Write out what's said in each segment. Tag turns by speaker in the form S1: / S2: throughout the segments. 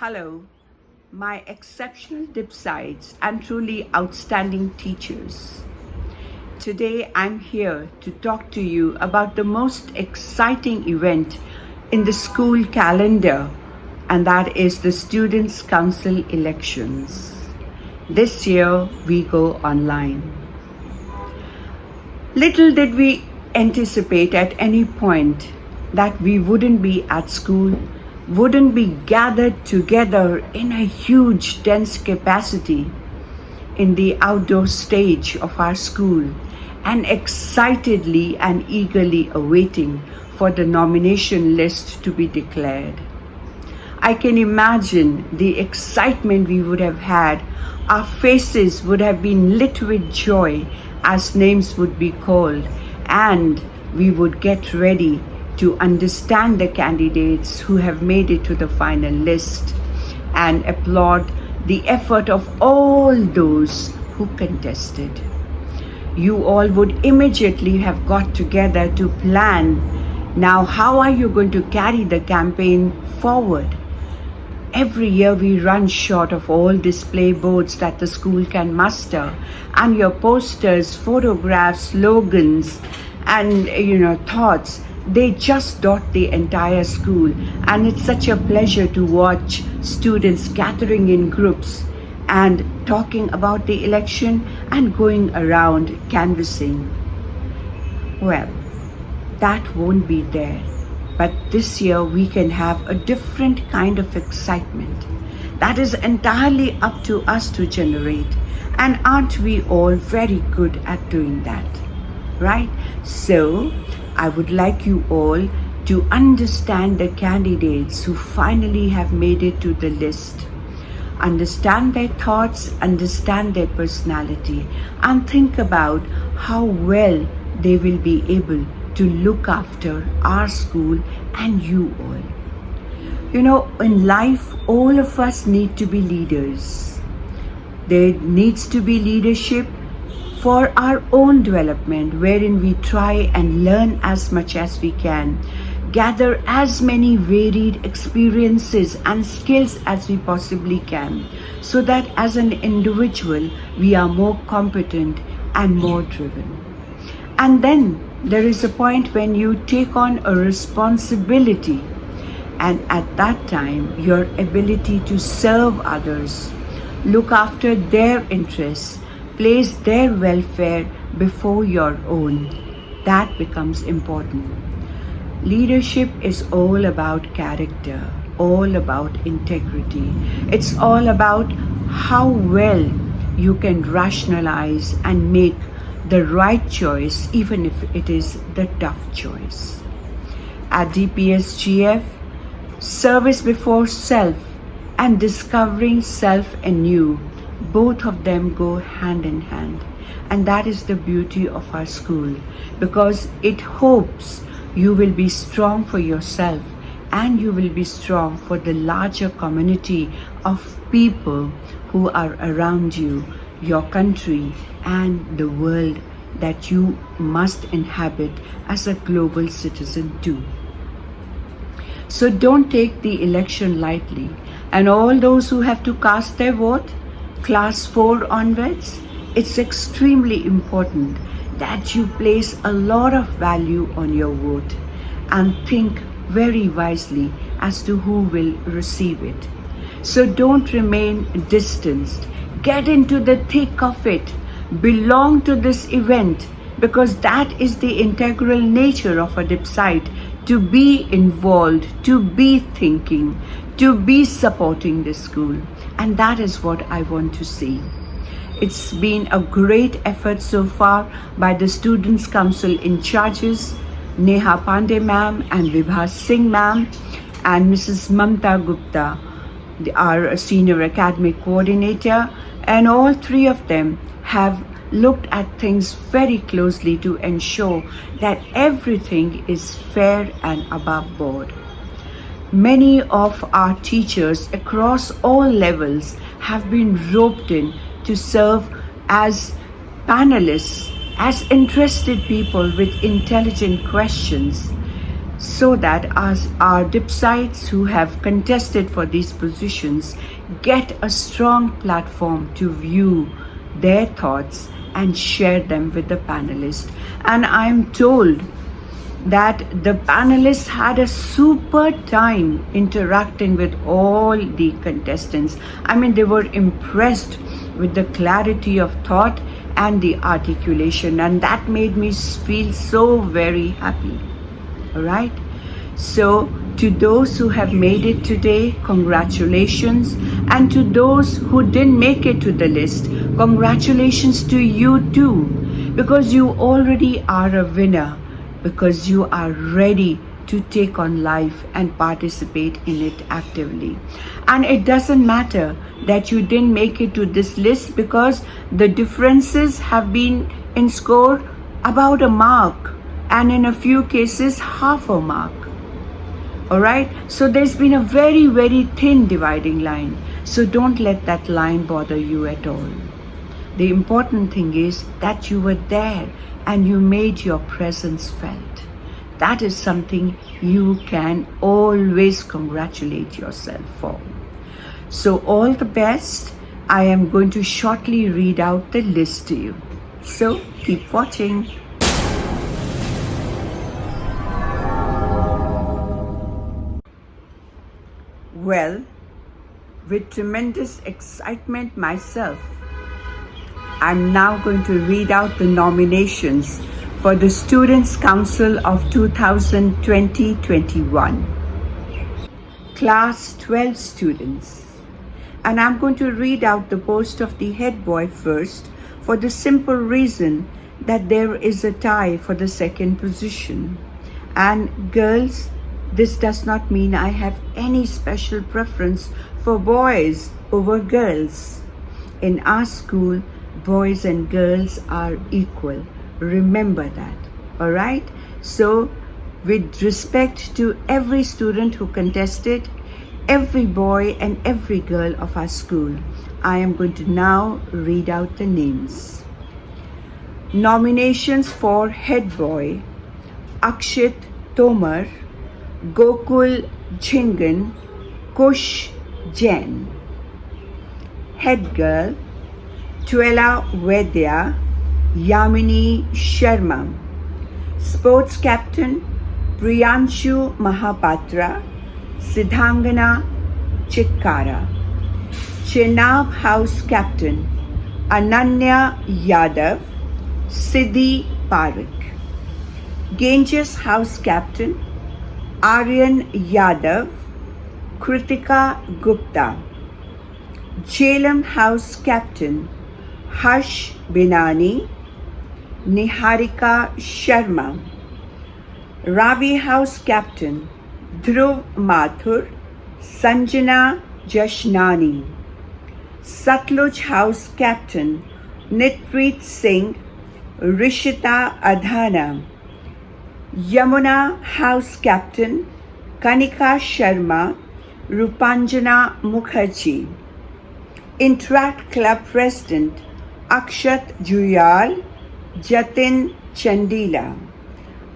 S1: Hello, my exceptional dipsides and truly outstanding teachers. Today I'm here to talk to you about the most exciting event in the school calendar, and that is the Students' Council elections. This year we go online. Little did we anticipate at any point that we wouldn't be at school, wouldn't be gathered together in a huge dense capacity in the outdoor stage of our school and excitedly and eagerly awaiting for the nomination list to be declared. I can imagine the excitement we would have had. Our faces would have been lit with joy as names would be called, and we would get ready to understand the candidates who have made it to the final list and applaud the effort of all those who contested. You all would immediately have got together to plan, now how are you going to carry the campaign forward? Every year we run short of all display boards that the school can muster, and your posters, photographs, slogans, and thoughts, they just dot the entire school. And it's such a pleasure to watch students gathering in groups and talking about the election and going around canvassing. Well, that won't be there. But this year we can have a different kind of excitement that is entirely up to us to generate. And aren't we all very good at doing that? Right? So I would like you all to understand the candidates who finally have made it to the list. Understand their thoughts, understand their personality, and think about how well they will be able to look after our school and you all. In life, all of us need to be leaders. There needs to be leadership for our own development, wherein we try and learn as much as we can, gather as many varied experiences and skills as we possibly can, so that as an individual, we are more competent and more driven. And then there is a point when you take on a responsibility, and at that time your ability to serve others, look after their interests, place their welfare before your own, that becomes important. Leadership is all about character, all about integrity. It's all about how well you can rationalize and make the right choice, even if it is the tough choice. At DPSGF, service before self and discovering self anew, both of them go hand in hand. And that is the beauty of our school, because it hopes you will be strong for yourself and you will be strong for the larger community of people who are around you, your country, and the world that you must inhabit as a global citizen too. So don't take the election lightly. And all those who have to cast their vote, class 4 onwards, it's extremely important that you place a lot of value on your vote and think very wisely as to who will receive it. So don't remain distanced. Get into the thick of it. Belong to this event, because that is the integral nature of a dipside, to be involved, to be thinking, to be supporting the school. And that is what I want to see. It's been a great effort so far by the Students' Council in charges, Neha Pandey ma'am and Vibha Singh ma'am, and Mrs. Mamta Gupta, our senior academic coordinator, and all three of them have looked at things very closely to ensure that everything is fair and above board. Many of our teachers across all levels have been roped in to serve as panelists, as interested people with intelligent questions. so that as our dipsites who have contested for these positions get a strong platform to view their thoughts and share them with the panelists. And I'm told that the panelists had a super time interacting with all the contestants. I mean, they were impressed with the clarity of thought and the articulation, and that made me feel so very happy. All right. So to those who have made it today, congratulations. And to those who didn't make it to the list, congratulations to you too, because you already are a winner, because you are ready to take on life and participate in it actively. And it doesn't matter that you didn't make it to this list, because the differences have been in score about a mark, and in a few cases half a mark. All right, so there's been a very, very thin dividing line. So don't let that line bother you at all. The important thing is that you were there and you made your presence felt. That is something you can always congratulate yourself for. So all the best. I am going to shortly read out the list to you. So keep watching. Well, with tremendous excitement myself, I'm now going to read out the nominations for the Students' Council of 2020-21. Class 12 students. And I'm going to read out the post of the head boy first, for the simple reason that there is a tie for the second position. And girls, this does not mean I have any special preference for boys over girls. In our school, boys and girls are equal. Remember that, all right? So, with respect to every student who contested, every boy and every girl of our school, I am going to now read out the names. Nominations for head boy: Akshit Tomar, Gokul Jhingan, Kush Jain. Head girl: Tuela Vedya, Yamini Sharma. Sports captain: Priyanshu Mahapatra, Siddhangana Chikkara. Chenab house captain: Ananya Yadav, Siddhi Parekh. Ganges house captain: Aryan Yadav, Kritika Gupta. Jhelum house captain: Harsh Binani, Niharika Sharma. Ravi house captain: Dhruv Mathur, Sanjana Jashnani. Satluj house captain: Nitpreet Singh, Rishita Adhana. Yamuna house captain: Kanika Sharma, Rupanjana Mukherjee. Interact club president: Akshat Juyal, Jatin Chandila.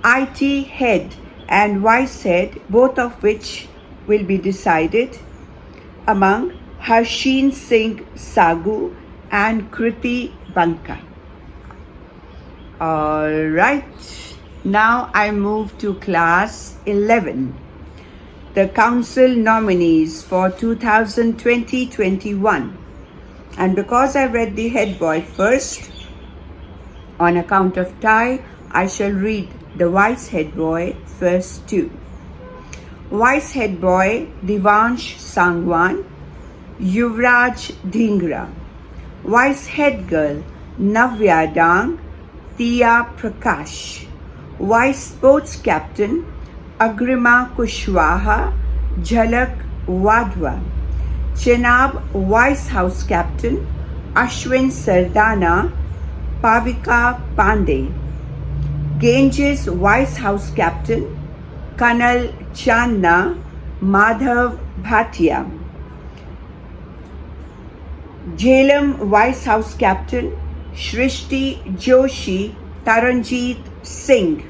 S1: IT head and vice head, both of which will be decided among Harsheen Singh Sagu and Kriti Banka. All right, now I move to class 11. The council nominees for 2020-21. And because I read the head boy first, on account of tie, I shall read the vice head boy first too. Vice head boy: Divansh Sangwan, Yuvraj Dhingra. Vice head girl: Navya Dang, Tia Prakash. Vice sports captain: Agrima Kushwaha, Jhalak Wadhwa. Chenab vice house captain: Ashwin Sardana, Pavika Pandey. Ganges vice house captain: Kanal Channa, Madhav Bhatia. Jhelum vice house captain: Shrishti Joshi, Taranjeet Singh.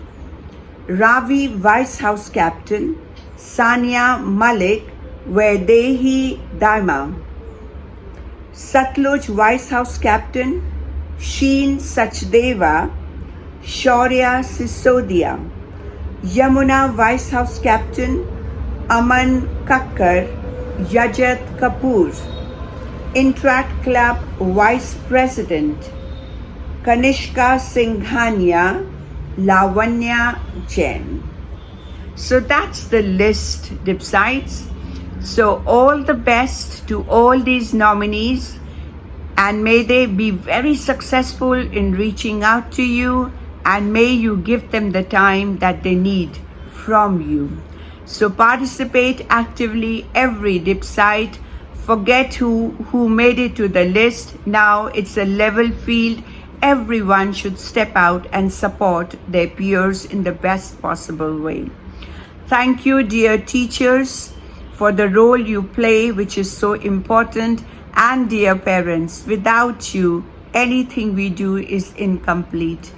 S1: Ravi Vice House Captain, Sania Malik, Vaidehi Daima. Satluj Vice House Captain, Sheen Sachdeva, Shaurya Sisodia. Yamuna Vice House Captain, Aman Kakkar, Yajat Kapoor. Interact Club Vice President, Kanishka Singhania, Lavanya Jain. So that's the list, Dipsites. So all the best to all these nominees, and may they be very successful in reaching out to you, and may you give them the time that they need from you. So participate actively, every Dipsite. Forget who made it to the list. Now it's a level field. Everyone should step out and support their peers in the best possible way. Thank you, dear teachers, for the role you play, which is so important, and dear parents. Without you, anything we do is incomplete.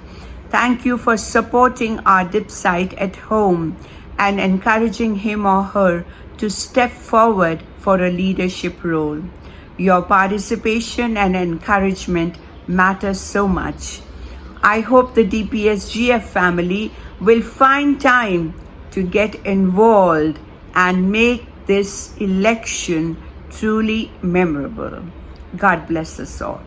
S1: Thank you for supporting our Dipsite at home and encouraging him or her to step forward for a leadership role. Your participation and encouragement matters so much. I hope the DPSGF family will find time to get involved and make this election truly memorable. God bless us all.